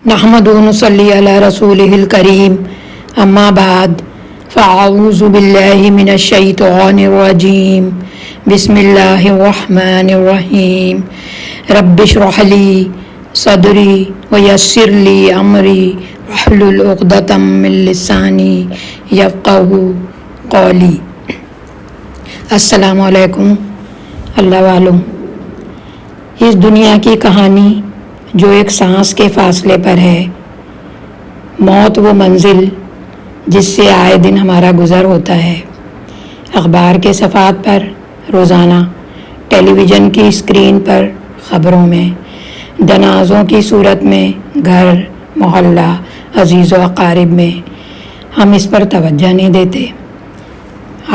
نحمدہ و نصلی علی رسولہ الکریم اما بعد فاعوذ باللہ من الشیطان الرجیم بسم اللہ الرحمن الرحیم رب اشرح لی صدری ویسر لی امری واحلل عقدۃ من لسانی یفقہوا قولی۔ السلام علیکم اللہ والوں، اس دنیا کی کہانی جو ایک سانس کے فاصلے پر ہے، موت وہ منزل جس سے آئے دن ہمارا گزر ہوتا ہے۔ اخبار کے صفحات پر روزانہ، ٹیلی ویژن کی اسکرین پر، خبروں میں، جنازوں کی صورت میں، گھر، محلہ، عزیز و اقارب میں، ہم اس پر توجہ نہیں دیتے۔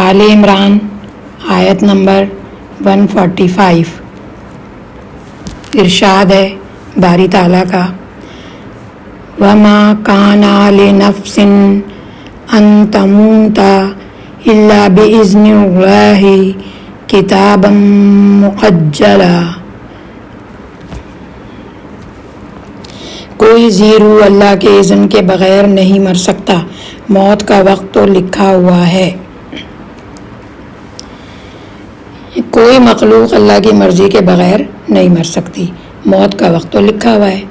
آل عمران آیت نمبر 145، ارشاد ہے باری تعالیٰ کا، وَمَا كَانَ لِنَفْسٍ أَن تَمُوتَ إِلَّا بِإِذْنِ اللَّهِ كِتَابًا مُؤَجَّلًا۔ کوئی ذی روح اللہ کے اذن کے بغیر نہیں مر سکتا، موت کا وقت تو لکھا ہوا ہے۔ کوئی مخلوق اللہ کی مرضی کے بغیر نہیں مر سکتی، موت کا وقت تو لکھا ہوا ہے۔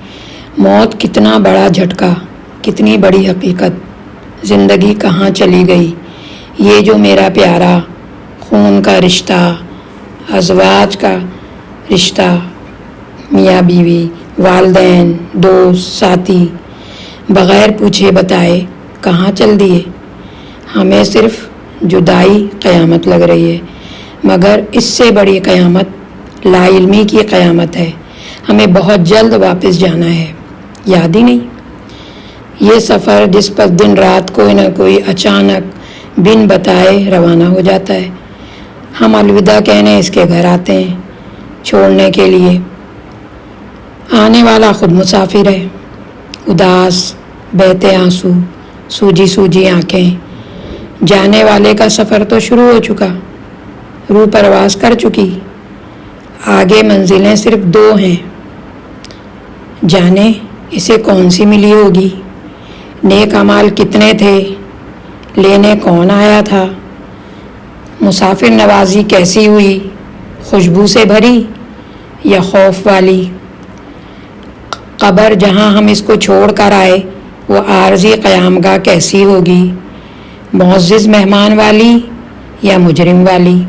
موت کتنا بڑا جھٹکا، کتنی بڑی حقیقت، زندگی کہاں چلی گئی۔ یہ جو میرا پیارا خون کا رشتہ، ازواج کا رشتہ، میاں بیوی، والدین، دوست، ساتھی، بغیر پوچھے بتائے کہاں چل دیے۔ ہمیں صرف جدائی قیامت لگ رہی ہے، مگر اس سے بڑی قیامت لا علمی کی قیامت ہے۔ ہمیں بہت جلد واپس جانا ہے، یاد ہی نہیں۔ یہ سفر جس پر دن رات کوئی نہ کوئی اچانک بن بتائے روانہ ہو جاتا ہے، ہم الوداع کہنے اس کے گھر آتے ہیں چھوڑنے کے لیے۔ آنے والا خود مسافر ہے، اداس، بہتے آنسو، سوجی سوجی آنکھیں۔ جانے والے کا سفر تو شروع ہو چکا، روح پرواز کر چکی، آگے منزلیں صرف 2 ہیں۔ جانے اسے کون سی ملی ہوگی، نیک اعمال کتنے تھے، لینے کون آیا تھا، مسافر نوازی کیسی ہوئی، خوشبو سے بھری یا خوف والی۔ قبر جہاں ہم اس کو چھوڑ کر آئے وہ عارضی قیامگاہ کیسی ہوگی، معزز مہمان والی یا مجرم والی۔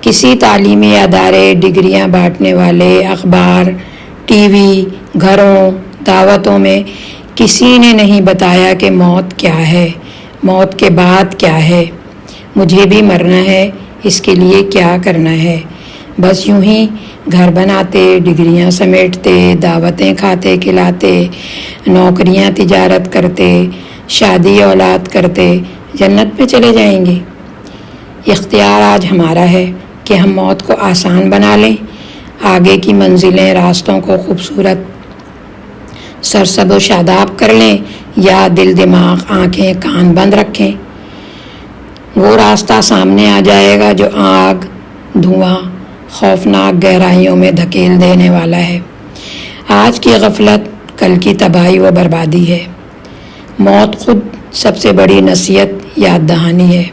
کسی تعلیمی ادارے، ڈگریاں بانٹنے والے، اخبار، ٹی وی، گھروں، دعوتوں میں کسی نے نہیں بتایا کہ موت کیا ہے، موت کے بعد کیا ہے، مجھے بھی مرنا ہے، اس کے لیے کیا کرنا ہے۔ بس یوں ہی گھر بناتے، ڈگریاں سمیٹتے، دعوتیں کھاتے کھلاتے، نوکریاں تجارت کرتے، شادی اولاد کرتے جنت پہ چلے جائیں گے۔ اختیار آج ہمارا ہے کہ ہم موت کو آسان بنا لیں، آگے کی منزلیں، راستوں کو خوبصورت، سرسبز و شاداب کر لیں، یا دل دماغ، آنکھیں کان بند رکھیں۔ وہ راستہ سامنے آ جائے گا جو آگ، دھواں، خوفناک گہرائیوں میں دھکیل دینے والا ہے۔ آج کی غفلت کل کی تباہی و بربادی ہے۔ موت خود سب سے بڑی نصیحت، یاد دہانی ہے۔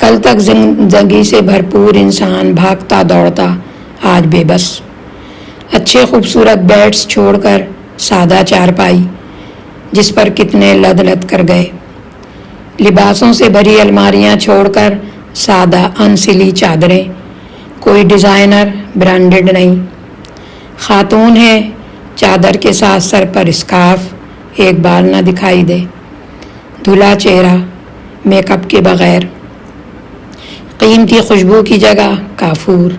کل تک زندگی سے بھرپور انسان بھاگتا دوڑتا، آج بے بس، اچھے خوبصورت بیڈس چھوڑ کر سادہ چارپائی جس پر کتنے لد لد کر گئے، لباسوں سے بھری الماریاں چھوڑ کر سادہ انسلی چادریں، کوئی ڈیزائنر برانڈڈ نہیں۔ خاتون ہے، چادر کے ساتھ سر پر اسکارف، ایک بال نہ دکھائی دے، دھلا چہرہ، میک اپ کے بغیر، قیمتی خوشبو کی جگہ کافور،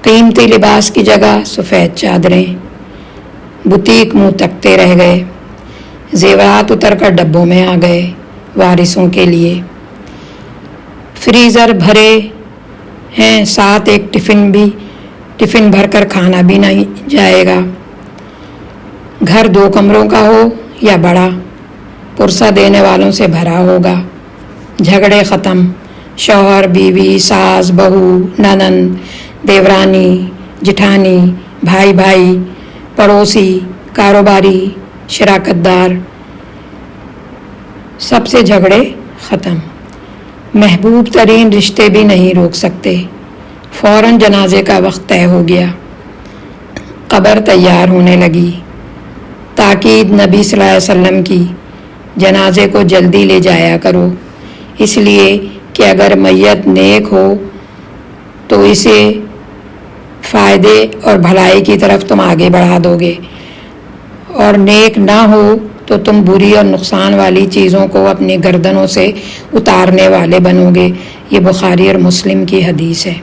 قیمتی لباس کی جگہ سفید چادریں، بوتیک منہ تکتے رہ گئے، زیورات اتر کر ڈبوں میں آ گئے وارثوں کے لیے، فریزر بھرے ہیں، ساتھ ایک ٹفن بھر کر کھانا بھی نہیں جائے گا۔ گھر 2 کمروں کا ہو یا بڑا، پرسہ دینے والوں سے بھرا ہوگا۔ جھگڑے ختم، شوہر بیوی، ساس بہو، ننند دیورانی جٹھانی، بھائی بھائی، پڑوسی، کاروباری، شراکت دار، سب سے جھگڑے ختم۔ محبوب ترین رشتے بھی نہیں روک سکتے۔ فوراً جنازے کا وقت طے ہو گیا، قبر تیار ہونے لگی۔ تاکید نبی صلی اللہ علیہ وسلم کی، جنازے کو جلدی لے جایا کرو، اس لیے کہ اگر میت نیک ہو تو اسے فائدے اور بھلائی کی طرف تم آگے بڑھا دو گے، اور نیک نہ ہو تو تم بری اور نقصان والی چیزوں کو اپنی گردنوں سے اتارنے والے بنو گے۔ یہ بخاری اور مسلم کی حدیث ہے۔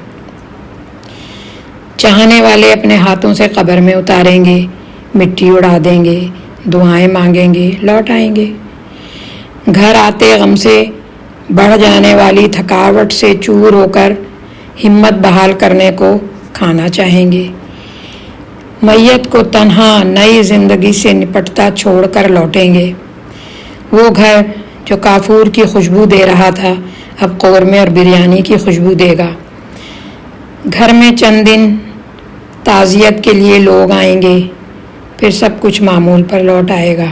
چاہنے والے اپنے ہاتھوں سے قبر میں اتاریں گے، مٹی اڑا دیں گے، دعائیں مانگیں گے، لوٹ آئیں گے۔ گھر آتے غم سے بڑھ جانے والی تھکاوٹ سے چور ہو کر ہمت بحال کرنے کو کھانا چاہیں گے۔ میت کو تنہا نئی زندگی سے نپٹتا چھوڑ کر لوٹیں گے۔ وہ گھر جو کافور کی خوشبو دے رہا تھا اب قورمے اور بریانی کی خوشبو دے گا۔ گھر میں چند دن تعزیت کے لیے لوگ آئیں گے، پھر سب کچھ معمول پر لوٹ آئے گا۔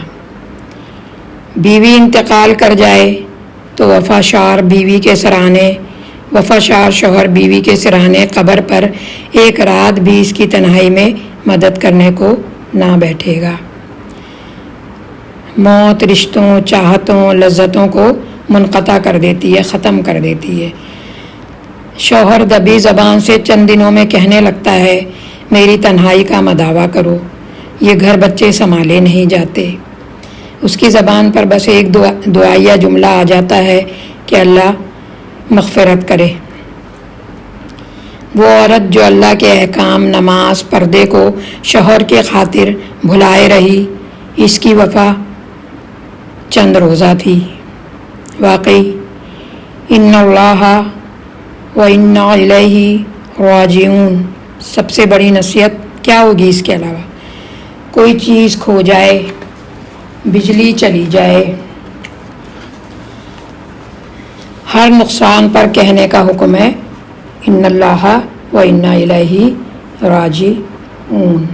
بیوی انتقال کر جائے تو وفاشار شوہر بیوی کے سرانے قبر پر ایک رات بھی اس کی تنہائی میں مدد کرنے کو نہ بیٹھے گا۔ موت رشتوں، چاہتوں، لذتوں کو منقطع کر دیتی ہے، ختم کر دیتی ہے۔ شوہر دبی زبان سے چند دنوں میں کہنے لگتا ہے میری تنہائی کا مداوع کرو، یہ گھر بچے سنبھالے نہیں جاتے۔ اس کی زبان پر بس ایک دعائیہ جملہ آ جاتا ہے کہ اللہ مغفرت کرے۔ وہ عورت جو اللہ کے احکام، نماز، پردے کو شوہر کے خاطر بھلائے رہی، اس کی وفا چند روزہ تھی۔ واقعی ان اللہ و انا الیہ راجعون، سب سے بڑی نصیحت کیا ہوگی اس کے علاوہ؟ کوئی چیز کھو جائے، بجلی چلی جائے، ہر نقصان پر کہنے کا حکم ہے ان اللہ و انا الیہ راجعون۔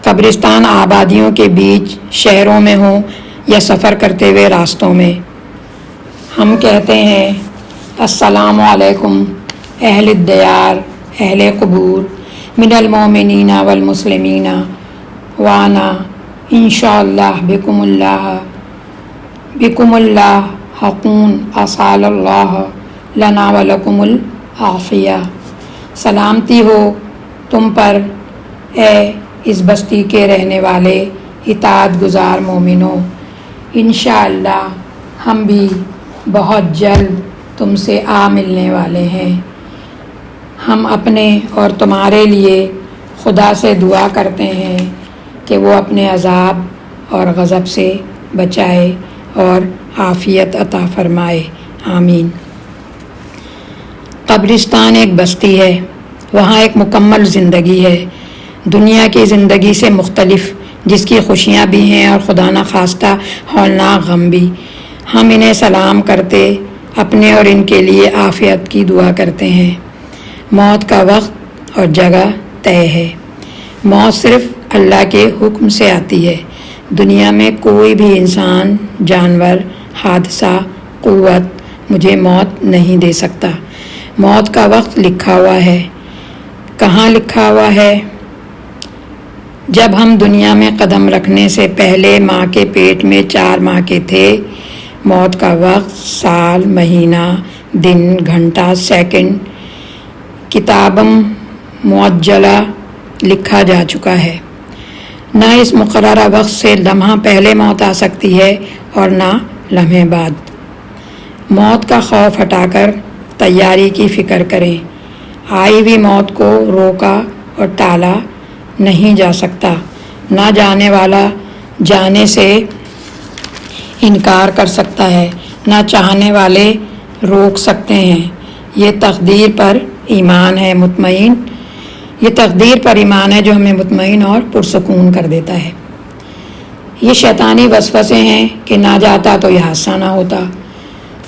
قبرستان آبادیوں کے بیچ، شہروں میں ہوں یا سفر کرتے ہوئے راستوں میں، ہم کہتے ہیں السلام علیکم اہل الدیار، اہل قبور، من المؤمنین والمسلمین، وانا انشاءاللہ بکم اللہ حقون، اصال اللہ لنا ولکم العافیہ۔ سلامتی ہو تم پر اے اس بستی کے رہنے والے اطاعت گزار مومنوں، انشاءاللہ ہم بھی بہت جلد تم سے آ ملنے والے ہیں۔ ہم اپنے اور تمہارے لیے خدا سے دعا کرتے ہیں کہ وہ اپنے عذاب اور غضب سے بچائے اور عافیت عطا فرمائے، آمین۔ قبرستان ایک بستی ہے، وہاں ایک مکمل زندگی ہے، دنیا کی زندگی سے مختلف، جس کی خوشیاں بھی ہیں اور خدا نخواستہ ہولناک غم بھی۔ ہم انہیں سلام کرتے اپنے اور ان کے لیے عافیت کی دعا کرتے ہیں۔ موت کا وقت اور جگہ طے ہے۔ موت صرف اللہ کے حکم سے آتی ہے۔ دنیا میں کوئی بھی انسان، جانور، حادثہ، قوت مجھے موت نہیں دے سکتا۔ موت کا وقت لکھا ہوا ہے۔ کہاں لکھا ہوا ہے؟ جب ہم دنیا میں قدم رکھنے سے پہلے ماں کے پیٹ میں 4 ماہ کے تھے، موت کا وقت، سال، مہینہ، دن، گھنٹہ، سیکنڈ کتابم معجلہ لکھا جا چکا ہے۔ نہ اس مقررہ وقت سے لمحہ پہلے موت آ سکتی ہے اور نہ لمحے بعد۔ موت کا خوف ہٹا کر تیاری کی فکر کریں۔ آئی ہوئی موت کو روکا اور ٹالا نہیں جا سکتا۔ نہ جانے والا جانے سے انکار کر سکتا ہے، نہ چاہنے والے روک سکتے ہیں۔ یہ تقدیر پر ایمان ہے مطمئن، یہ تقدیر پر ایمان ہے جو ہمیں مطمئن اور پرسکون کر دیتا ہے۔ یہ شیطانی وسوسے ہیں کہ نہ جاتا تو یہ حادثہ نہ ہوتا،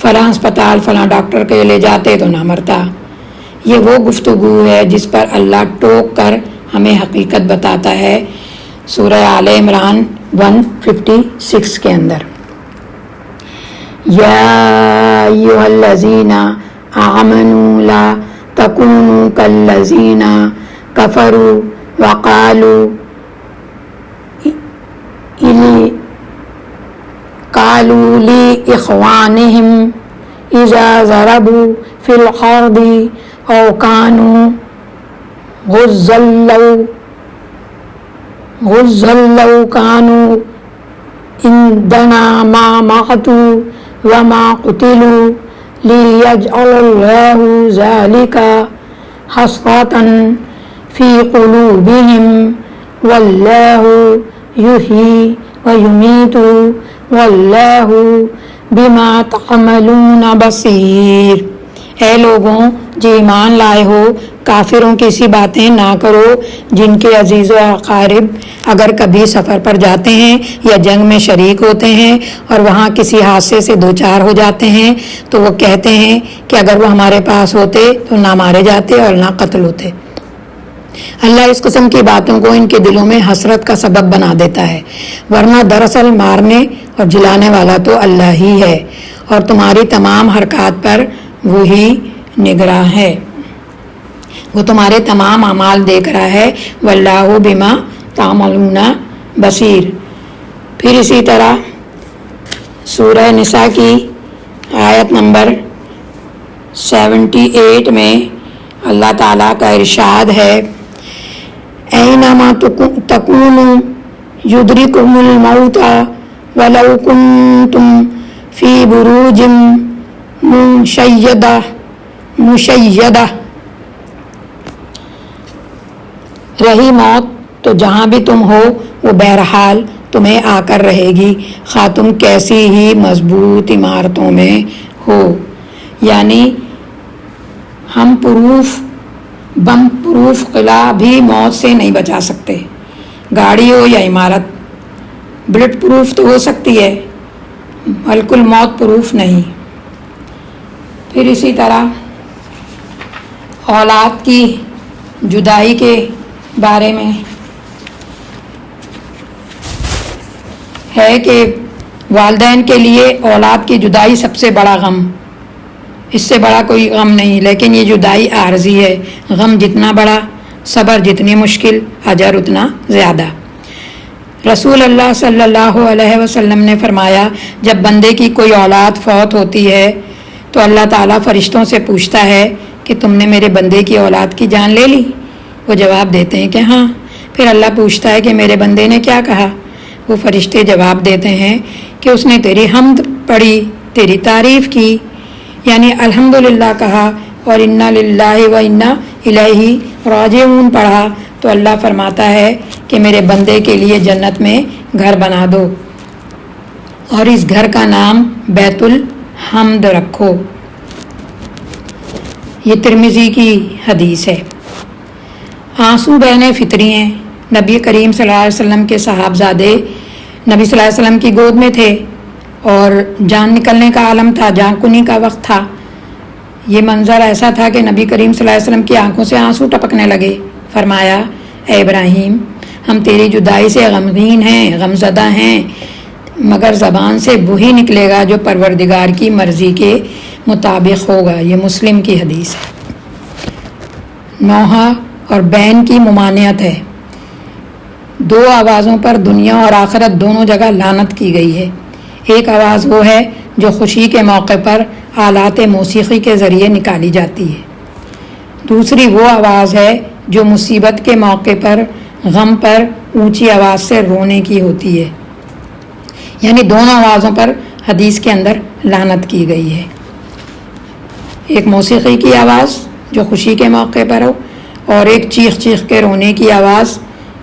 فلاں اسپتال فلاں ڈاکٹر کے لے جاتے تو نہ مرتا۔ یہ وہ گفتگو ہے جس پر اللہ ٹوک کر ہمیں حقیقت بتاتا ہے سورہ آل عمران 156 کے اندر۔ یا ایھا الذین آمنوا لا تکونوا کالذین کفروا وقالوا لإخوانهم إذا ضربوا في الأرض أو كانوا غزا لو كانوا عندنا ما ماتوا وما قتلوا ليجعل الله ذلك حسرة في قلوبهم والله يحيي ويميت واللہ بما تعملون بصیر۔ اے لوگوں جو ایمان لائے ہو، کافروں کی سی باتیں نہ کرو جن کے عزیز و اقارب اگر کبھی سفر پر جاتے ہیں یا جنگ میں شریک ہوتے ہیں اور وہاں کسی حادثے سے دوچار ہو جاتے ہیں تو وہ کہتے ہیں کہ اگر وہ ہمارے پاس ہوتے تو نہ مارے جاتے اور نہ قتل ہوتے۔ اللہ اس قسم کی باتوں کو ان کے دلوں میں حسرت کا سبب بنا دیتا ہے، ورنہ دراصل مارنے اور جلانے والا تو اللہ ہی ہے اور تمہاری تمام حرکات پر وہی نگراں ہے، وہ تمہارے تمام اعمال دیکھ رہا ہے۔ واللہ بما تعملون بصیر۔ پھر اسی طرح سورہ نساء کی آیت نمبر 78 میں اللہ تعالیٰ کا ارشاد ہے، اینما تکونوا یدرککم الموت ولو کنتم فی بروج مشیدہ۔ رہی موت تو جہاں بھی تم ہو وہ بہرحال تمہیں آ کر رہے گی، خواہ تم کیسی ہی مضبوط عمارتوں میں ہو۔ یعنی ہم بم پروف قلعہ بھی موت سے نہیں بچا سکتے، گاڑی ہو یا عمارت۔ بلٹ پروف تو ہو سکتی ہے، ملک الموت پروف نہیں۔ پھر اسی طرح اولاد کی جدائی کے بارے میں ہے کہ والدین کے لیے اولاد کی جدائی سب سے بڑا غم، اس سے بڑا کوئی غم نہیں، لیکن یہ جدائی عارضی ہے۔ غم جتنا بڑا، صبر جتنی مشکل، اجر اتنا زیادہ۔ رسول اللہ صلی اللہ علیہ وسلم نے فرمایا، جب بندے کی کوئی اولاد فوت ہوتی ہے تو اللہ تعالیٰ فرشتوں سے پوچھتا ہے کہ تم نے میرے بندے کی اولاد کی جان لے لی؟ وہ جواب دیتے ہیں کہ ہاں۔ پھر اللہ پوچھتا ہے کہ میرے بندے نے کیا کہا؟ وہ فرشتے جواب دیتے ہیں کہ اس نے تیری حمد پڑھی، تیری تعریف کی، یعنی الحمدللہ کہا اور انا للہ و انا الیہ راجعون پڑھا، تو اللہ فرماتا ہے کہ میرے بندے کے لیے جنت میں گھر بنا دو اور اس گھر کا نام بیت الحمد رکھو۔ یہ ترمذی کی حدیث ہے۔ آنسو بہنے فطری ہیں۔ نبی کریم صلی اللہ علیہ وسلم کے صحابزادے نبی صلی اللہ علیہ وسلم کی گود میں تھے اور جان نکلنے کا عالم تھا، جان کنی کا وقت تھا۔ یہ منظر ایسا تھا کہ نبی کریم صلی اللہ علیہ وسلم کی آنکھوں سے آنسو ٹپکنے لگے۔ فرمایا، اے ابراہیم، ہم تیری جدائی سے غمگین ہیں، غمزدہ ہیں، مگر زبان سے وہی نکلے گا جو پروردگار کی مرضی کے مطابق ہوگا۔ یہ مسلم کی حدیث ہے۔ نوحہ اور بین کی ممانعت ہے۔ دو آوازوں پر دنیا اور آخرت دونوں جگہ لعنت کی گئی ہے۔ ایک آواز وہ ہے جو خوشی کے موقع پر آلات موسیقی کے ذریعے نکالی جاتی ہے، دوسری وہ آواز ہے جو مصیبت کے موقع پر غم پر اونچی آواز سے رونے کی ہوتی ہے۔ یعنی دونوں آوازوں پر حدیث کے اندر لعنت کی گئی ہے، ایک موسیقی کی آواز جو خوشی کے موقع پر ہو اور ایک چیخ چیخ کے رونے کی آواز،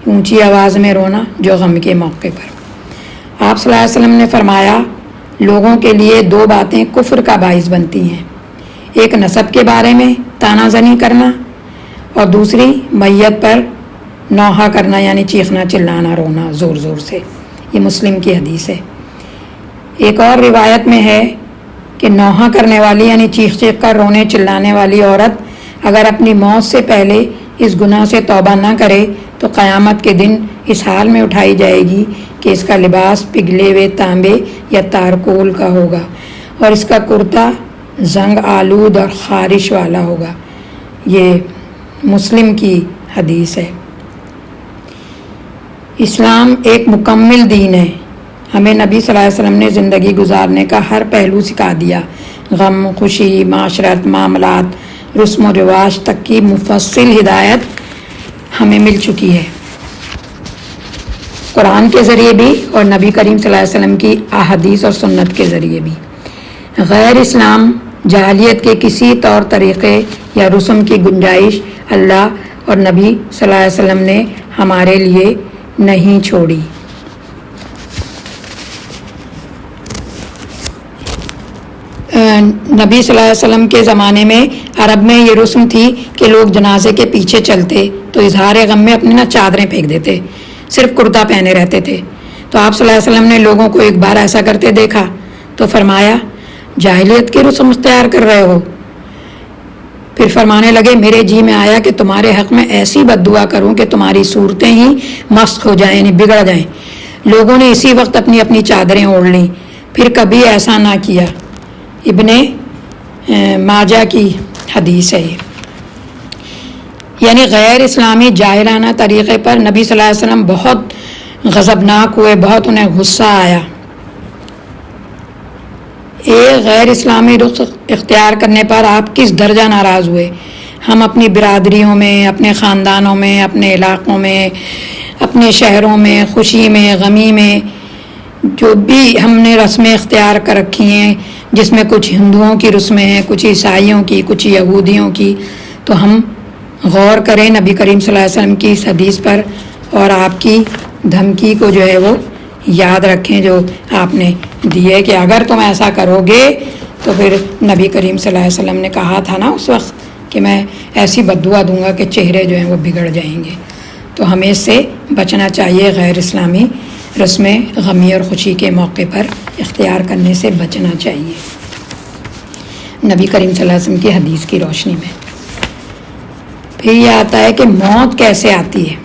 اونچی آواز میں رونا جو غم کے موقع پر۔ آپ صلی اللہ علیہ وسلم نے فرمایا، لوگوں کے لیے دو باتیں کفر کا باعث بنتی ہیں، ایک نسب کے بارے میں تانا زنی کرنا اور دوسری میت پر نوحہ کرنا، یعنی چیخنا چلانا رونا زور زور سے۔ یہ مسلم کی حدیث ہے۔ ایک اور روایت میں ہے کہ نوحہ کرنے والی یعنی چیخ چیخ کر رونے چلانے والی عورت اگر اپنی موت سے پہلے اس گناہ سے توبہ نہ کرے تو قیامت کے دن اس حال میں اٹھائی جائے گی کہ اس کا لباس پگھلے ہوئے تانبے یا تارکول کا ہوگا اور اس کا کرتا زنگ آلود اور خارش والا ہوگا۔ یہ مسلم کی حدیث ہے۔ اسلام ایک مکمل دین ہے۔ ہمیں نبی صلی اللہ علیہ وسلم نے زندگی گزارنے کا ہر پہلو سکھا دیا۔ غم، خوشی، معاشرت، معاملات، رسم و رواج تک کی مفصل ہدایت ہمیں مل چکی ہے، قرآن کے ذریعے بھی اور نبی کریم صلی اللہ علیہ وسلم کی احادیث اور سنت کے ذریعے بھی۔ غیر اسلام جاہلیت کے کسی طور طریقے یا رسم کی گنجائش اللہ اور نبی صلی اللہ علیہ وسلم نے ہمارے لیے نہیں چھوڑی۔ نبی صلی اللہ علیہ وسلم کے زمانے میں عرب میں یہ رسم تھی کہ لوگ جنازے کے پیچھے چلتے تو اظہار غم میں اپنی چادریں پھینک دیتے، صرف کرتا پہنے رہتے تھے۔ تو آپ صلی اللہ علیہ وسلم نے لوگوں کو ایک بار ایسا کرتے دیکھا تو فرمایا جاہلیت کی رسم اختیار کر رہے ہو؟ پھر فرمانے لگے میرے جی میں آیا کہ تمہارے حق میں ایسی بد دعا کروں کہ تمہاری صورتیں ہی مسخ ہو جائیں یعنی بگڑ جائیں۔ لوگوں نے اسی وقت اپنی اپنی چادریں اوڑھ لیں، پھر کبھی ایسا نہ کیا۔ ابن ماجہ کی حدیث ہے یعنی غیر اسلامی جاہلانہ طریقے پر نبی صلی اللہ علیہ وسلم بہت غضبناک ہوئے، بہت انہیں غصہ آیا۔ ایک غیر اسلامی رخ اختیار کرنے پر آپ کس درجہ ناراض ہوئے؟ ہم اپنی برادریوں میں، اپنے خاندانوں میں، اپنے علاقوں میں، اپنے شہروں میں، خوشی میں، غمی میں جو بھی ہم نے رسمیں اختیار کر رکھی ہیں، جس میں کچھ ہندوؤں کی رسمیں ہیں، کچھ عیسائیوں کی، کچھ یہودیوں کی، تو ہم غور کریں نبی کریم صلی اللہ علیہ وسلم کی اس حدیث پر اور آپ کی دھمکی کو جو ہے وہ یاد رکھیں جو آپ نے دی ہے کہ اگر تم ایسا کرو گے تو پھر نبی کریم صلی اللہ علیہ وسلم نے کہا تھا نا اس وقت کہ میں ایسی بد دعا دوں گا کہ چہرے جو ہیں وہ بگڑ جائیں گے۔ تو ہمیں اس سے بچنا چاہیے، غیر اسلامی رسمیں غمی اور خوشی کے موقع پر اختیار کرنے سے بچنا چاہیے نبی کریم صلی اللہ علیہ وسلم کی حدیث کی روشنی میں۔ پھر یہ آتا ہے کہ موت کیسے آتی ہے۔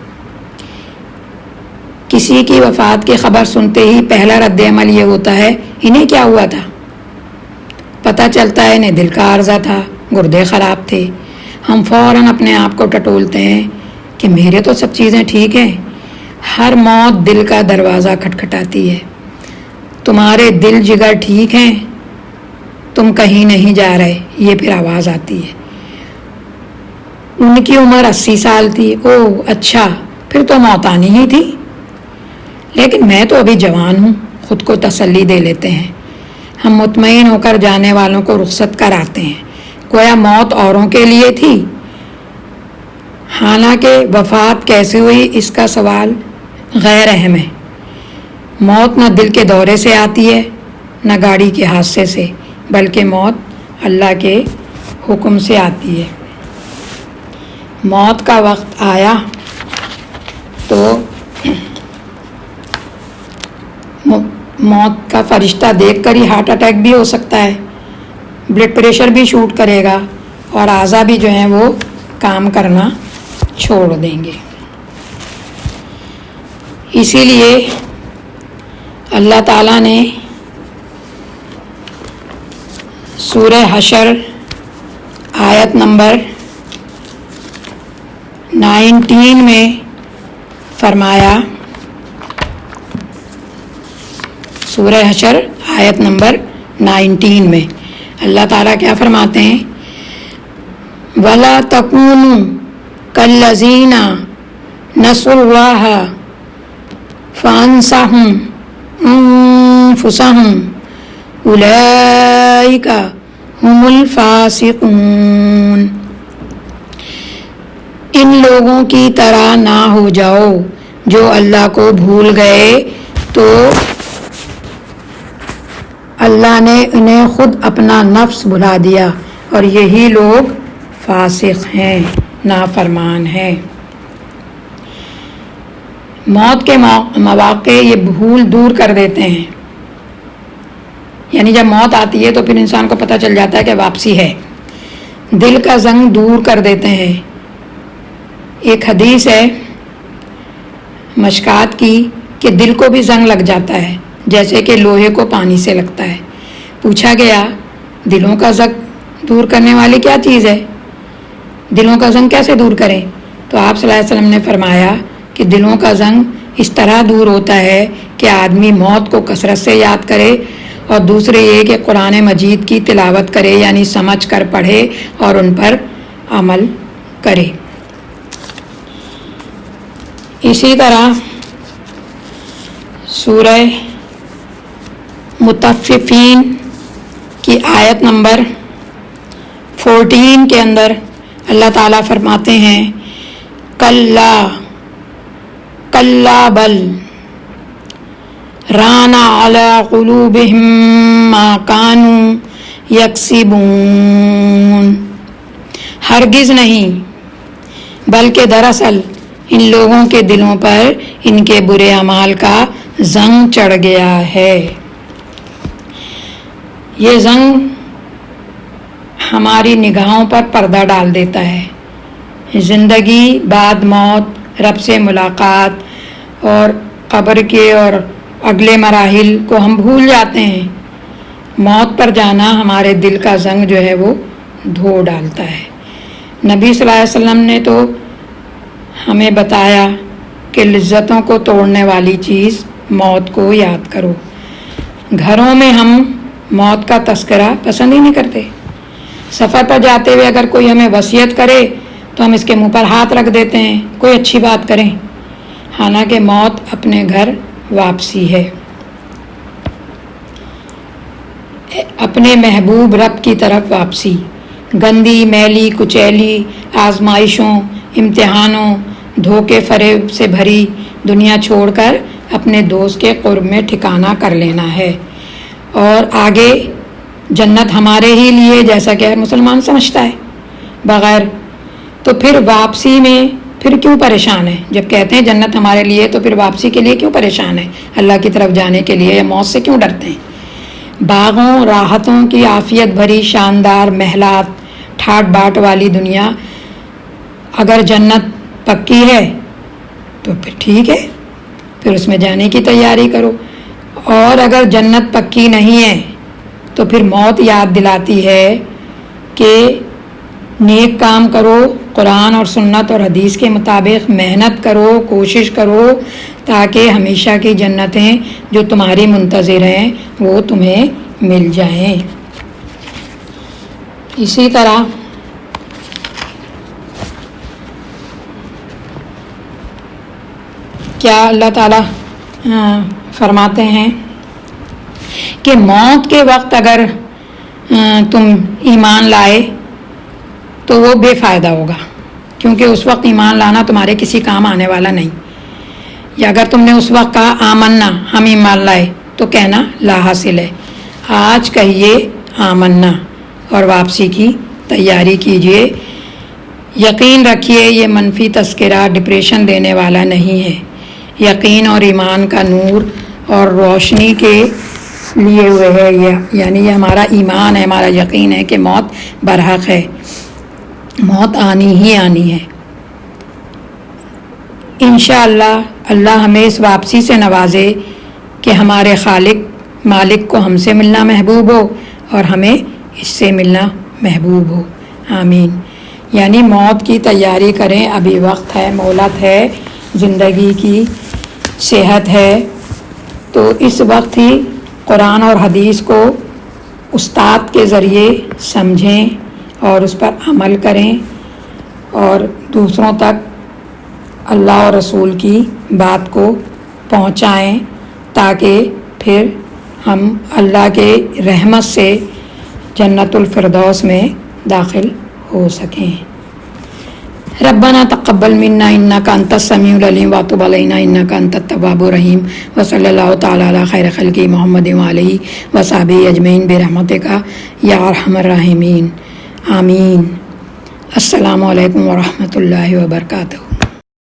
کسی کی وفات کی خبر سنتے ہی پہلا رد عمل یہ ہوتا ہے انہیں کیا ہوا تھا؟ پتہ چلتا ہے انہیں دل کا عارضہ تھا، گردے خراب تھے۔ ہم فوراً اپنے آپ کو ٹٹولتے ہیں کہ میرے تو سب چیزیں ٹھیک ہیں۔ ہر موت دل کا دروازہ کھٹکھٹاتی ہے۔ تمہارے دل جگر ٹھیک ہیں، تم کہیں نہیں جا رہے، یہ پھر آواز آتی ہے۔ ان کی عمر 80 سال تھی، اوہ اچھا پھر تو موت آنی ہی تھی، لیکن میں تو ابھی جوان ہوں، خود کو تسلی دے لیتے ہیں۔ ہم مطمئن ہو کر جانے والوں کو رخصت کراتے ہیں، گویا موت اوروں کے لیے تھی۔ حالانکہ وفات کیسے ہوئی اس کا سوال غیر اہم ہے۔ موت نہ دل کے دورے سے آتی ہے نہ گاڑی کے حادثے سے، بلکہ موت اللہ کے حکم سے آتی ہے۔ موت کا وقت آیا تو موت کا فرشتہ دیکھ کر ہی ہارٹ اٹیک بھی ہو سکتا ہے، بلڈ پریشر بھی شوٹ کرے گا اور اعضاء بھی جو ہیں وہ کام کرنا چھوڑ دیں گے۔ اسی لیے اللہ تعالیٰ نے سورہ حشر آیت نمبر 19 میں فرمایا، سورہ حشر آیت نمبر 19 میں اللہ تعالیٰ کیا فرماتے ہیں؟ وَلَا تَكُونُوا كَالَّذِينَ نَسُوا اللَّهَ فَأَنسَاهُمْ أَنفُسَهُمْ أُولَئِكَ هُمُ الْفَاسِقُونَ۔ ان لوگوں کی طرح نہ ہو جاؤ جو اللہ کو بھول گئے تو اللہ نے انہیں خود اپنا نفس بھلا دیا اور یہی لوگ فاسق ہیں، نافرمان ہیں۔ موت کے مواقع یہ بھول دور کر دیتے ہیں، یعنی جب موت آتی ہے تو پھر انسان کو پتہ چل جاتا ہے کہ واپسی ہے. دل کا زنگ دور کر دیتے ہیں. ایک حدیث ہے مشکات کی کہ دل کو بھی زنگ لگ جاتا ہے جیسے کہ لوہے کو پانی سے لگتا ہے. پوچھا گیا دلوں کا زنگ دور کرنے والی کیا چیز ہے؟ دلوں کا زنگ کیسے دور کریں؟ تو آپ صلی اللہ علیہ وسلم نے فرمایا کہ دلوں کا زنگ اس طرح دور ہوتا ہے کہ آدمی موت کو کثرت سے یاد کرے، اور دوسرے یہ کہ قرآن مجید کی تلاوت کرے، یعنی سمجھ کر پڑھے اور ان پر عمل کرے. اسی طرح سورہ مطففین کی آیت نمبر 14 کے اندر اللہ تعالیٰ فرماتے ہیں کلا کلا بل ران علی قلوبہم ما کانوا یکسبون. ہرگز نہیں، بلکہ دراصل ان لوگوں کے دلوں پر ان کے برے اعمال کا زنگ چڑھ گیا ہے. یہ زنگ ہماری نگاہوں پر پردہ ڈال دیتا ہے. زندگی بعد موت، رب سے ملاقات اور قبر کے اور اگلے مراحل کو ہم بھول جاتے ہیں. موت پر جانا ہمارے دل کا زنگ جو ہے وہ دھو ڈالتا ہے. نبی صلی اللہ علیہ وسلم نے تو ہمیں بتایا کہ لذتوں کو توڑنے والی چیز موت کو یاد کرو. گھروں میں ہم موت کا تذکرہ پسند ہی نہیں کرتے. سفر پر جاتے ہوئے اگر کوئی ہمیں وصیت کرے تو ہم اس کے منہ پر ہاتھ رکھ دیتے ہیں، کوئی اچھی بات کریں، حالانکہ موت اپنے گھر واپسی ہے. اپنے محبوب رب کی طرف واپسی. گندی میلی کچیلی آزمائشوں، امتحانوں، دھوکے فریب سے بھری دنیا چھوڑ کر اپنے دوست کے قرب میں ٹھکانہ کر لینا ہے. اور آگے جنت ہمارے ہی لیے، جیسا کہ ہر مسلمان سمجھتا ہے. بغیر تو پھر واپسی میں پھر کیوں پریشان ہے؟ جب کہتے ہیں جنت ہمارے لیے تو پھر واپسی کے لیے کیوں پریشان ہے؟ اللہ کی طرف جانے کے لیے یا موت سے کیوں ڈرتے ہیں؟ باغوں راحتوں کی عافیت بھری شاندار محلات، ٹھاٹ باٹ والی دنیا، اگر جنت پکی ہے تو پھر ٹھیک ہے، پھر اس میں جانے کی تیاری کرو. اور اگر جنت پکی نہیں ہے تو پھر موت یاد دلاتی ہے کہ نیک کام کرو، قرآن اور سنت اور حدیث کے مطابق محنت کرو، کوشش کرو، تاکہ ہمیشہ کی جنتیں جو تمہاری منتظر ہیں وہ تمہیں مل جائیں. اسی طرح کیا اللہ تعالیٰ فرماتے ہیں کہ موت کے وقت اگر تم ایمان لائے تو وہ بے فائدہ ہوگا، کیونکہ اس وقت ایمان لانا تمہارے کسی کام آنے والا نہیں. یا اگر تم نے اس وقت کہا آمنا، ہم ایمان لائے، تو کہنا لا حاصل ہے. آج کہیے آمنا اور واپسی کی تیاری کیجیے. یقین رکھیے یہ منفی تذکرہ ڈپریشن دینے والا نہیں ہے. یقین اور ایمان کا نور اور روشنی کے لیے ہوئے ہے. یعنی یہ ہمارا ایمان ہے، ہمارا یقین ہے کہ موت برحق ہے، موت آنی ہی آنی ہے. انشاءاللہ اللہ ہمیں اس واپسی سے نوازے کہ ہمارے خالق مالک کو ہم سے ملنا محبوب ہو اور ہمیں اس سے ملنا محبوب ہو. آمین. یعنی موت کی تیاری کریں، ابھی وقت ہے، مہلت ہے، زندگی کی صحت ہے، تو اس وقت ہی قرآن اور حدیث کو استاد کے ذریعے سمجھیں اور اس پر عمل کریں اور دوسروں تک اللہ اور رسول کی بات کو پہنچائیں، تاکہ پھر ہم اللہ کے رحمت سے جنت الفردوس میں داخل ہو سکیں. ربنا تقبل منا انک انت السمیع العلیم وتب علینا انک انت التواب الرحیم. وصلی اللہ تعالی علی خیر خلق محمد وآلہ وصحبہ اجمعین برحمتک یا ارحم الراحمین. آمین. السلام علیکم ورحمۃ اللہ وبرکاتہ.